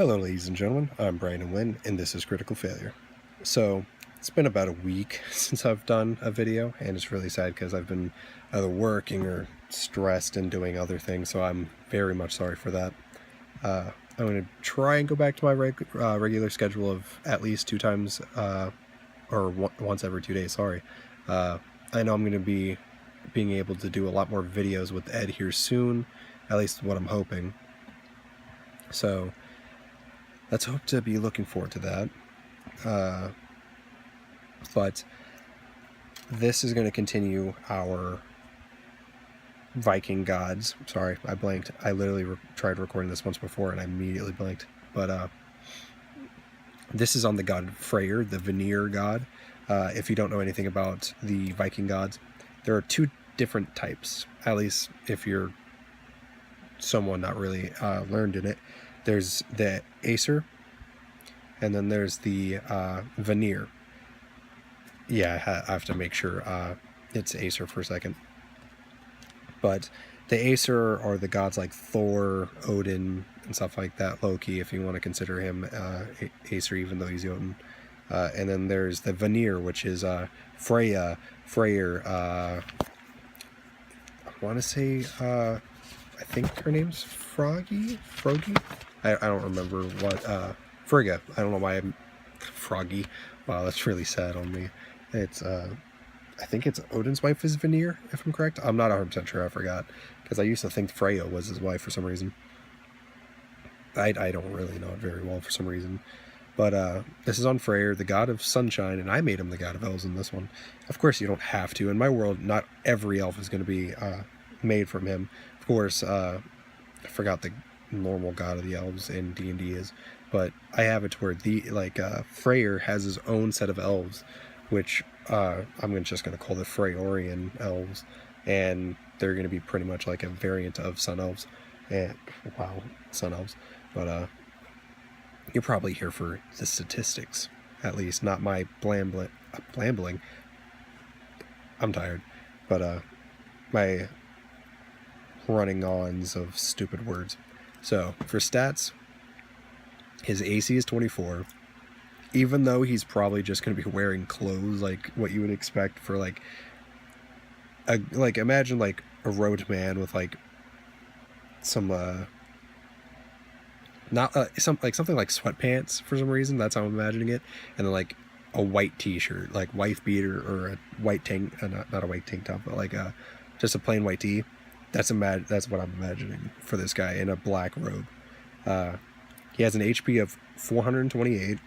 Hello ladies and gentlemen, I'm Brandon Wynn and this is Critical Failure. So it's been about a week since I've done a video, and it's really sad because I've been either working or stressed and doing other things, so I'm very much sorry for that. I'm going to try and go back to my regular schedule of at least once every 2 days, sorry. I know I'm going to be being able to do a lot more videos with Ed here soon, at least what I'm hoping. So let's hope to be looking forward to that. But this is going to continue our Viking gods. Sorry, I blanked. I literally tried recording this once before and I immediately blanked. But this is on the god Freyr, the Vanir god. If you don't know anything about the Viking gods, there are two different types, at least if you're someone not really learned in it. There's the Aesir, and then there's the Vanir. Yeah, I have to make sure it's Aesir for a second. But the Aesir are the gods like Thor, Odin, and stuff like that. Loki, if you want to consider him Aesir, even though he's Odin. And then there's the Vanir, which is Freyr. I want to say, I think her name's Froggy? I don't remember what, Frigga. I don't know why I'm Froggy. Wow, that's really sad on me. It's, I think it's Odin's wife is Vanir, if I'm correct. I'm not 100% sure, I forgot. Because I used to think Freya was his wife for some reason. I don't really know it very well for some reason. But this is on Freyr, the god of sunshine, and I made him the god of elves in this one. Of course, you don't have to. In my world, not every elf is going to be made from him. Of course, I forgot the normal god of the elves in D&D is, but I have it to where Freyr has his own set of elves, which I'm just going to call the Freyorian elves, and they're going to be pretty much like a variant of sun elves. And wow, sun elves. But you're probably here for the statistics, at least not my blambling. I'm tired, but my running ons of stupid words. So for stats, his AC is 24. Even though he's probably just going to be wearing clothes like what you would expect for imagine like a road man with like some something like sweatpants for some reason. That's how I'm imagining it, and then like a white t-shirt, like wife beater, or a white tank, not a white tank top, but like just a plain white tee. That's what I'm imagining for this guy in a black robe. He has an HP of 428.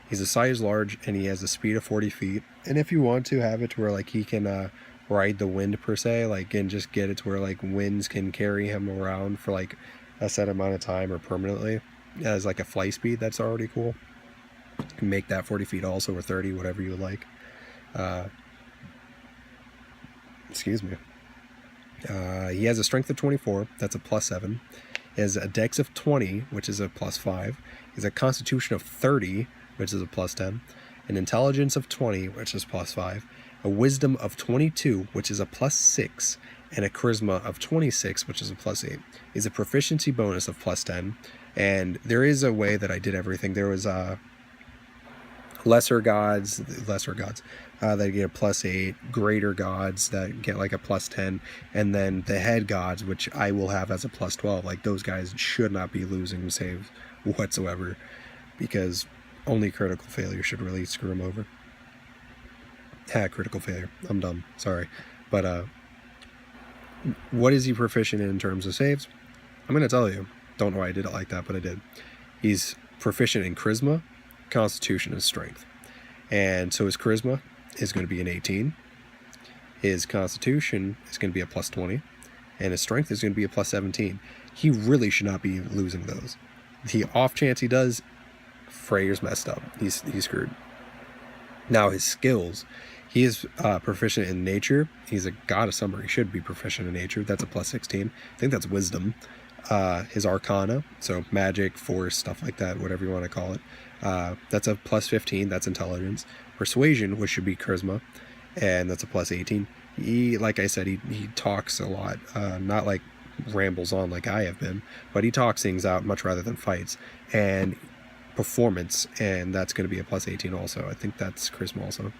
He's a size large, and he has a speed of 40 feet. And if you want to have it to where like he can ride the wind per se, like, and just get it to where like winds can carry him around for like a set amount of time or permanently as like a fly speed, that's already cool. You can make that 40 feet also, or 30, whatever you would like. Excuse me. He has a strength of 24, that's a +7. He has a dex of 20, which is a +5. He has a constitution of 30, which is a +10. An intelligence of 20, which is +5. A wisdom of 22, which is a +6. And a charisma of 26, which is a +8. He has a proficiency bonus of +10. And there is a way that I did everything. There was lesser gods that get a +8, greater gods that get like a +10, and then the head gods, which I will have as a +12. Like, those guys should not be losing saves whatsoever, because only critical failure should really screw them over. Critical failure. I'm dumb. Sorry. But what is he proficient in terms of saves? I'm going to tell you. Don't know why I did it like that, but I did. He's proficient in charisma, constitution, and strength. And so his charisma is going to be an 18. His constitution is going to be a +20. And his strength is going to be a +17. He really should not be losing those. The off chance he does, Freyr's messed up. He's screwed. Now his skills. He is proficient in nature. He's a god of summer. He should be proficient in nature. That's a +16. I think that's wisdom. His arcana, so magic, force, stuff like that, whatever you want to call it. That's a +15. That's intelligence. Persuasion, which should be charisma, and that's a +18. He, like I said, he talks a lot. Not like rambles on like I have been, but he talks things out much rather than fights. And performance, and that's going to be a plus 18 also. I think that's charisma also.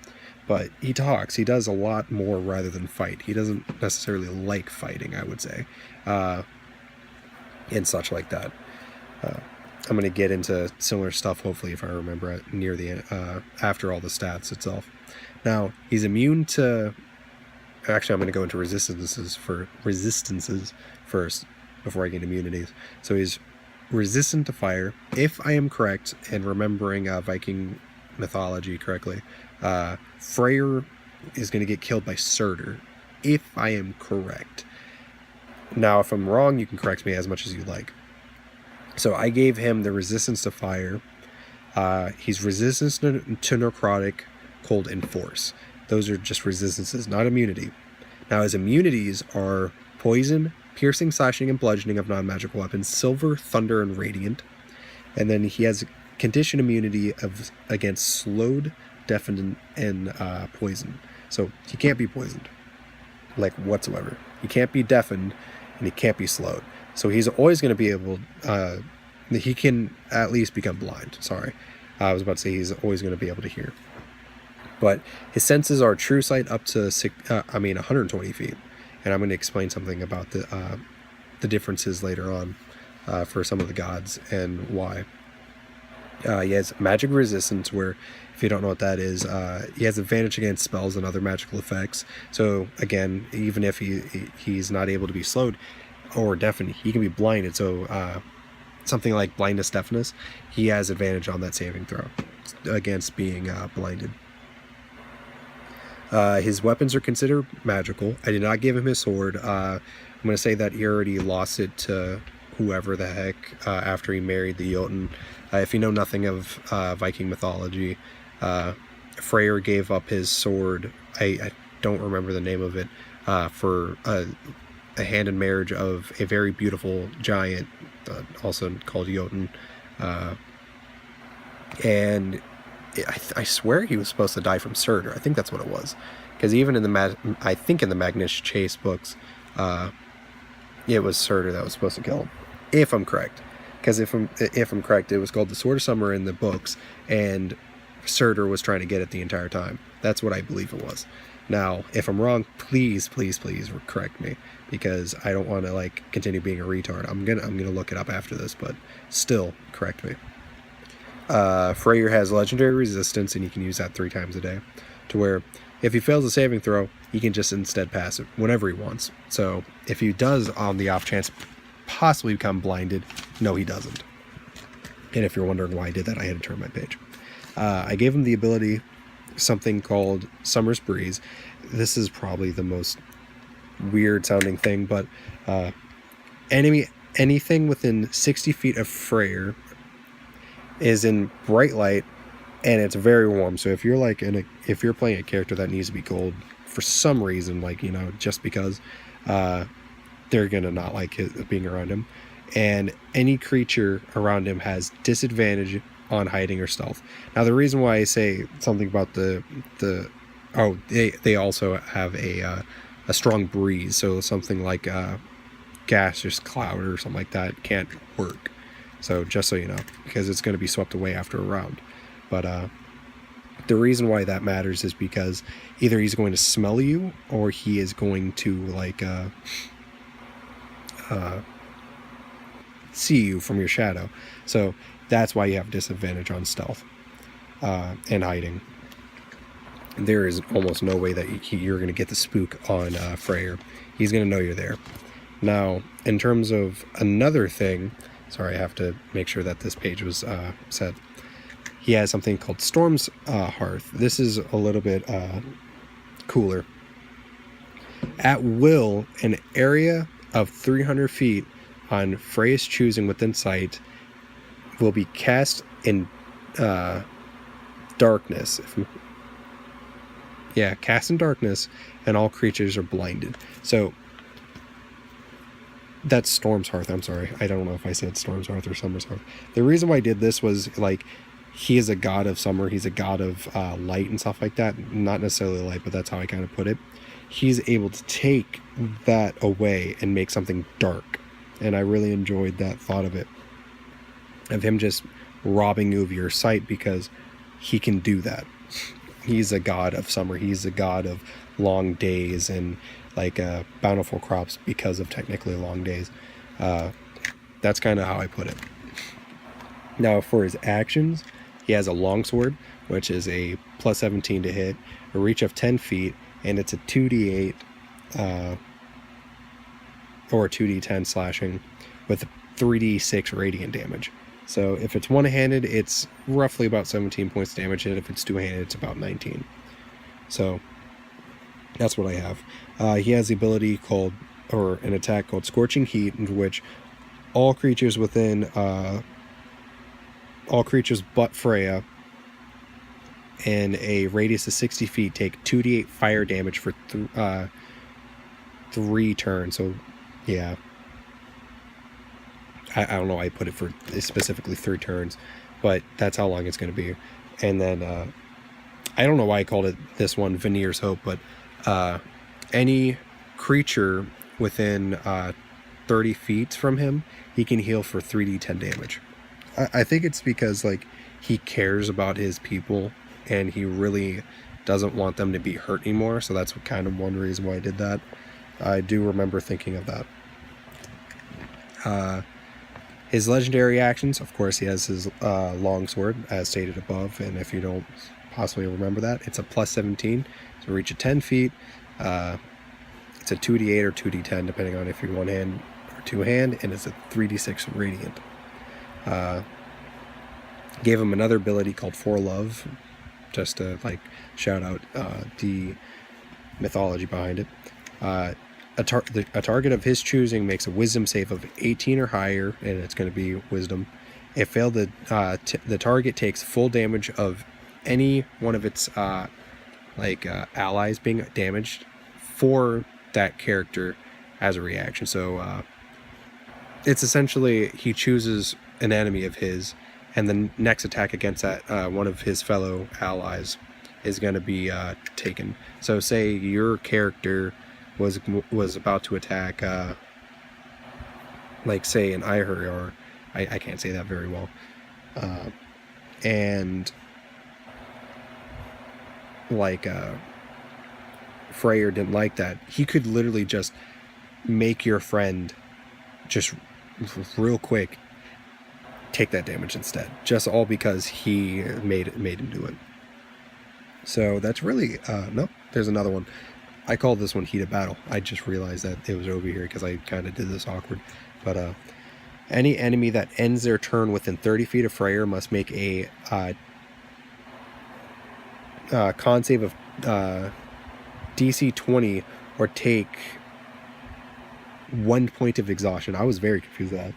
But he talks. He does a lot more rather than fight. He doesn't necessarily like fighting, I would say, and such like that. I'm going to get into similar stuff, hopefully, if I remember it, near the after all the stats itself. Now, he's immune to... Actually, I'm going to go into resistances first before I get immunities. So he's resistant to fire. If I am correct, and remembering Viking mythology correctly, Freyr is going to get killed by Surtur, if I am correct. Now, if I'm wrong, you can correct me as much as you like. So I gave him the resistance to fire. He's resistant to necrotic, cold, and force. Those are just resistances, not immunity. Now, his immunities are poison, piercing, slashing, and bludgeoning of non-magical weapons, silver, thunder, and radiant. And then he has condition immunity against slowed, deafened, and poison. So he can't be poisoned, like whatsoever. He can't be deafened, and he can't be slowed. So he's always going to be able... he can at least become blind. Sorry. I was about to say he's always going to be able to hear. But his senses are true sight up to 120 feet. And I'm going to explain something about the differences later on for some of the gods and why. He has magic resistance, where, if you don't know what that is, he has advantage against spells and other magical effects. So again, even if he's not able to be slowed or deafened, he can be blinded. So something like blindness, deafness, he has advantage on that saving throw against being blinded. His weapons are considered magical. I did not give him his sword. I'm going to say that he already lost it to whoever the heck after he married the Jotun. If you know nothing of Viking mythology, Freyr gave up his sword. I don't remember the name of it, for a hand in marriage of a very beautiful giant, also called Jotun. And I swear he was supposed to die from Surtur. I think that's what it was, because even in I think in the Magnus Chase books, it was Surtur that was supposed to kill him, if I'm correct. Because if I'm correct, it was called the Sword of Summer in the books, and Surtur was trying to get it the entire time. That's what I believe it was. Now, if I'm wrong, please correct me, because I don't want to continue being a retard. I'm gonna look it up after this, but still correct me. Freyr has legendary resistance, and he can use that 3 times a day, to where if he fails a saving throw, he can just instead pass it whenever he wants. So if he does, on the off chance, possibly become blinded, no, he doesn't. And if you're wondering why I did that, I had to turn my page. I gave him the ability, something called Summer's Breeze. This is probably the most weird sounding thing, but anything within 60 feet of Freyr is in bright light, and it's very warm. So if you're if you're playing a character that needs to be cold for some reason, just because, they're gonna not like being around him. And any creature around him has disadvantage on hiding or stealth. Now, the reason why I say something about they also have a strong breeze, so something like a gaseous cloud or something like that can't work. So just so you know, because it's going to be swept away after a round. But the reason why that matters is because either he's going to smell you, or he is going to see you from your shadow. So that's why you have disadvantage on stealth and hiding. There is almost no way that you're going to get the spook on Freyr. He's going to know you're there. Now, in terms of another thing, sorry, I have to make sure that this page was set. He has something called Storm's Hearth. This is a little bit cooler. At will, an area of 300 feet on Freyr's choosing within sight will be cast in darkness. Cast in darkness, and all creatures are blinded. So that's Storm's Hearth. I'm sorry. I don't know if I said Storm's Hearth or Summer's Hearth. The reason why I did this was he is a god of summer. He's a god of light and stuff like that. Not necessarily light, but that's how I kind of put it. he's able to take that away and make something dark. And I really enjoyed that thought of it, of him just robbing you of your sight, because he can do that. He's a god of summer. He's a god of long days and like bountiful crops because of technically long days. That's kind of how I put it. Now for his actions, he has a longsword, which is a plus 17 to hit, a reach of 10 feet, and it's a 2d8 or 2d10 slashing with 3d6 radiant damage. So if it's one-handed, it's roughly about 17 points damage, and if it's two-handed, it's about 19. So that's what I have. He has the ability called, or an attack called Scorching Heat, in which all creatures within, all creatures but Freyr in a radius of 60 feet take 2d8 fire damage for 3 turns. So yeah, I don't know why I put it for specifically 3 turns, but that's how long it's going to be. And then I don't know why I called it this one Veneer's Hope, but any creature within 30 feet from him, he can heal for 3d10 damage. I think it's because like he cares about his people and he really doesn't want them to be hurt anymore. So that's kind of one reason why I did that. I do remember thinking of that. His legendary actions, of course, he has his longsword, as stated above, and if you don't possibly remember that, it's a plus 17, so reach of 10 feet. It's a 2d8 or 2d10, depending on if you're one-hand or two-hand, and it's a 3d6 radiant. Gave him another ability called For Love, just to like shout out the mythology behind it. A target of his choosing makes a wisdom save of 18 or higher, and it's going to be wisdom. If failed, the target takes full damage of any one of its allies being damaged for that character as a reaction. So it's essentially he chooses an enemy of his, and the next attack against that one of his fellow allies is going to be taken. So say your character was about to attack, like say an Ihuriar, I can't say that very well, and like Freyr didn't like that, he could literally just make your friend just real quick take that damage instead, just all because he made him do it. So that's really nope, there's another one. I call this one Heat of Battle. I just realized that it was over here because I kind of did this awkward. But any enemy that ends their turn within 30 feet of Freyr must make a con save of DC 20 or take 1 point of exhaustion. I was very confused with that.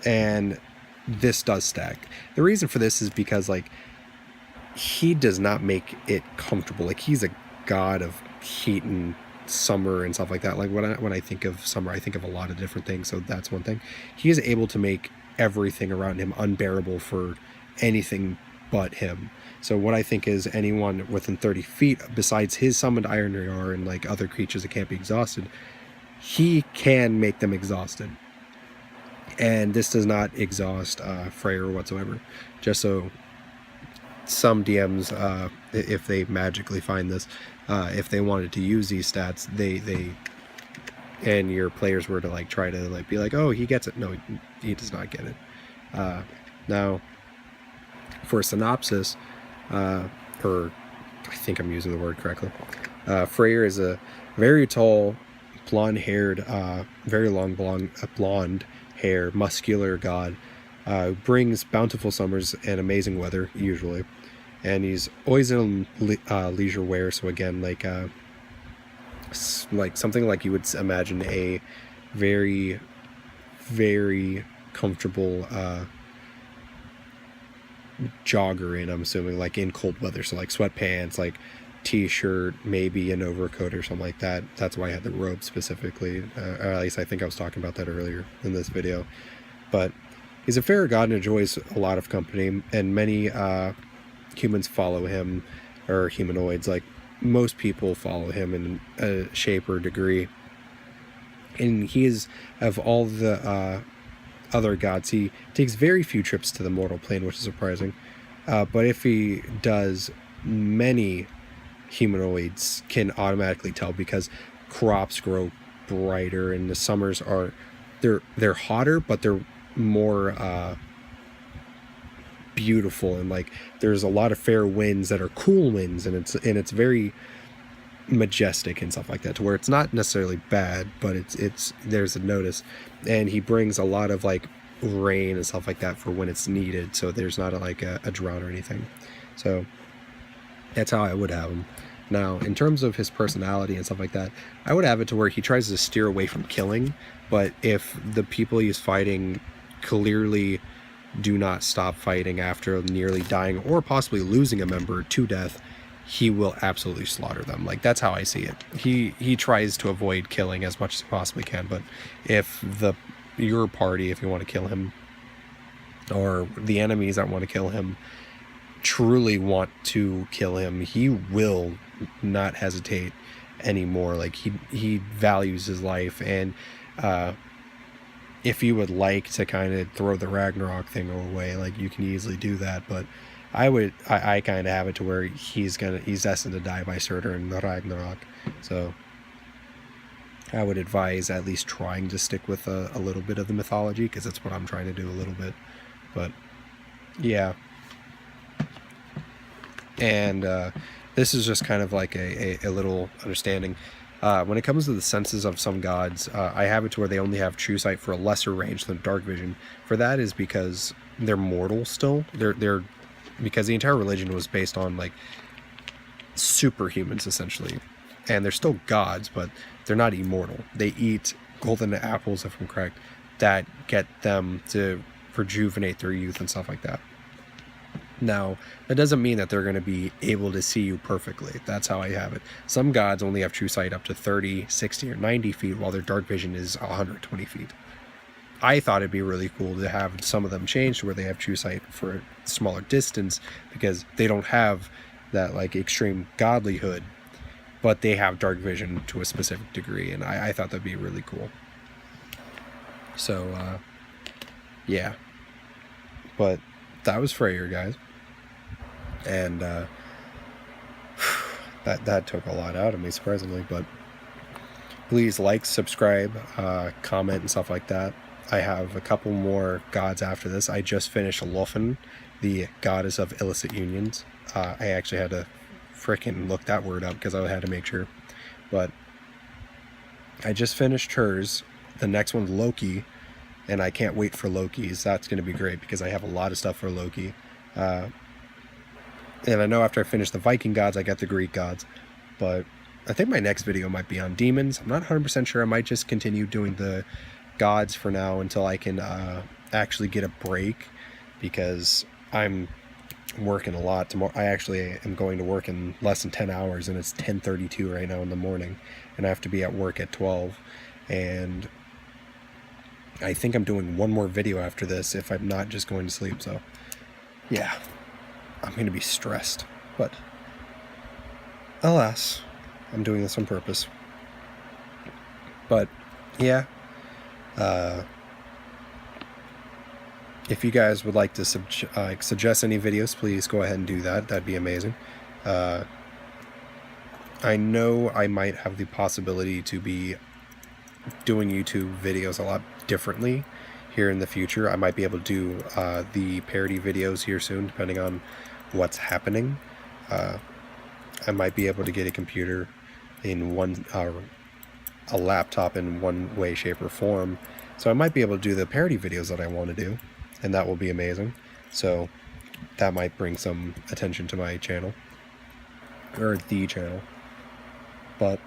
And this does stack. The reason for this is because like he does not make it comfortable. Like he's a god of heat and summer and stuff like that. Like when I think of summer, I think of a lot of different things. So that's one thing. He is able to make everything around him unbearable for anything but him. So what I think is anyone within 30 feet, besides his summoned Ihuriar and like other creatures that can't be exhausted, he can make them exhausted. And this does not exhaust Freyr whatsoever. Just so some DMs, if they magically find this, if they wanted to use these stats, they and your players were to like try to like be like, oh, he gets it. No, he does not get it. Now, for a synopsis, or I think I'm using the word correctly, Freyr is a very tall, blonde-haired, very long blonde hair, muscular god. Brings bountiful summers and amazing weather usually, and he's always in leisure wear. So again, like something like you would imagine a very, very comfortable jogger in. I'm assuming like in cold weather, so like sweatpants, like t-shirt, maybe an overcoat or something like that. That's why I had the robe specifically, or at least I think I was talking about that earlier in this video. But he's a fair god and enjoys a lot of company, and many humans follow him, or humanoids. Like most people follow him in a shape or degree. And he is, of all the other gods, he takes very few trips to the mortal plane, which is surprising. But if he does, many humanoids can automatically tell, because crops grow brighter and the summers are, they're hotter, but they're more beautiful, and like there's a lot of fair winds that are cool winds, and it's very majestic and stuff like that, to where it's not necessarily bad, but it's there's a notice. And he brings a lot of like rain and stuff like that for when it's needed, so there's not a drought or anything. So that's how I would have him. Now, in terms of his personality and stuff like that, I would have it to where he tries to steer away from killing, but if the people he's fighting clearly do not stop fighting after nearly dying or possibly losing a member to death, he will absolutely slaughter them. Like, that's how I see it. He tries to avoid killing as much as he possibly can, but if your party, if you want to kill him, or the enemies that want to kill him, truly want to kill him, he will not hesitate anymore. Like, he values his life. And if you would like to kind of throw the Ragnarok thing away, like, you can easily do that, but I kind of have it to where he's destined to die by Surtur in the Ragnarok. So I would advise at least trying to stick with a little bit of the mythology, because that's what I'm trying to do a little bit. But yeah, and this is just kind of like a little understanding. When it comes to the senses of some gods, I have it to where they only have true sight for a lesser range than dark vision. For that is because they're mortal still. They're because the entire religion was based on like superhumans essentially, and they're still gods, but they're not immortal. They eat golden apples, if I'm correct, that get them to rejuvenate their youth and stuff like that. Now, that doesn't mean that they're going to be able to see you perfectly. That's how I have it. Some gods only have true sight up to 30, 60, or 90 feet, while their dark vision is 120 feet. I thought it'd be really cool to have some of them change to where they have true sight for a smaller distance, because they don't have that like extreme godlyhood, but they have dark vision to a specific degree, and I thought that'd be really cool. So, yeah. But that was Freyr, guys. And that took a lot out of me, surprisingly. But please like, subscribe, comment, and stuff like that. I have a couple more gods after this. I just finished Lofn, the goddess of illicit unions. I actually had to frickin' look that word up because I had to make sure. But I just finished hers. The next one's Loki, and I can't wait for Loki's. That's going to be great because I have a lot of stuff for Loki. And I know after I finish the Viking gods, I got the Greek gods. But I think my next video might be on demons. I'm not 100% sure. I might just continue doing the gods for now until I can actually get a break, because I'm working a lot tomorrow. I actually am going to work in less than 10 hours, and it's 10:32 right now in the morning, and I have to be at work at 12. And I think I'm doing one more video after this if I'm not just going to sleep. So yeah, I'm going to be stressed, but alas, I'm doing this on purpose. But yeah, if you guys would like to suggest any videos, please go ahead and do that. That'd be amazing. I know I might have the possibility to be doing YouTube videos a lot differently here in the future. I might be able to do the parody videos here soon, depending on what's happening. I might be able to get a computer in a laptop in one way, shape, or form. So I might be able to do the parody videos that I want to do, and that will be amazing. So that might bring some attention to my channel, or the channel. But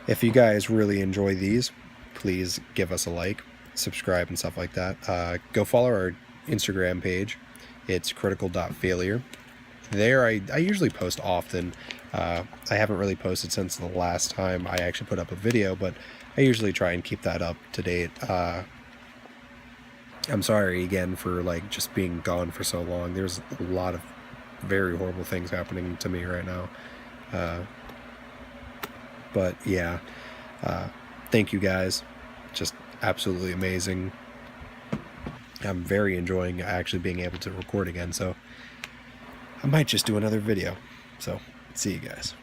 if you guys really enjoy these, please give us a like, subscribe, and stuff like that. Go follow our Instagram page. It's critical.failure. There, I usually post often. I haven't really posted since the last time I actually put up a video, but I usually try and keep that up to date. I'm sorry again for like just being gone for so long. There's a lot of very horrible things happening to me right now. But yeah, thank you guys. Just absolutely amazing. I'm very enjoying actually being able to record again, so I might just do another video. So, see you guys.